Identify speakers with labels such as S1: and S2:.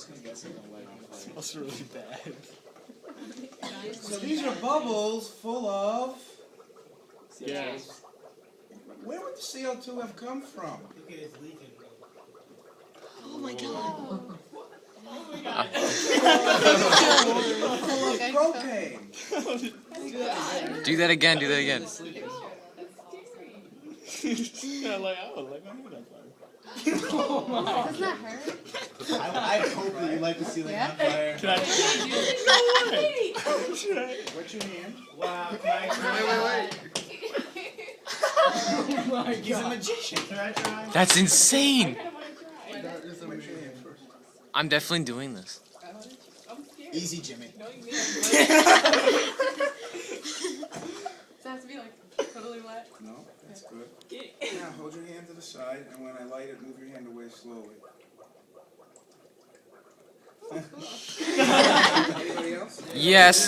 S1: smells really bad.
S2: So these are bubbles full of...
S1: Yes.
S2: Where would the CO2 have come from?
S3: Look at it's leaking.
S4: Oh my god.
S2: Propane.
S5: Do that again, do that again.
S1: Yeah, like, I would like my hand on fire.
S4: Doesn't that hurt?
S3: I hope that you light the ceiling on fire.
S1: Can I
S2: What's your hand?
S3: Wow, can I try?
S4: Oh
S3: He's a magician. Can I try?
S5: That's insane!
S2: What's your hand first?
S5: I'm definitely doing this.
S3: Easy, Jimmy.
S4: Does it have to be like totally wet?
S2: No, that's good. Now hold your hand to the side, and when I light it, move your hand away slowly. Anybody else?
S5: Yes.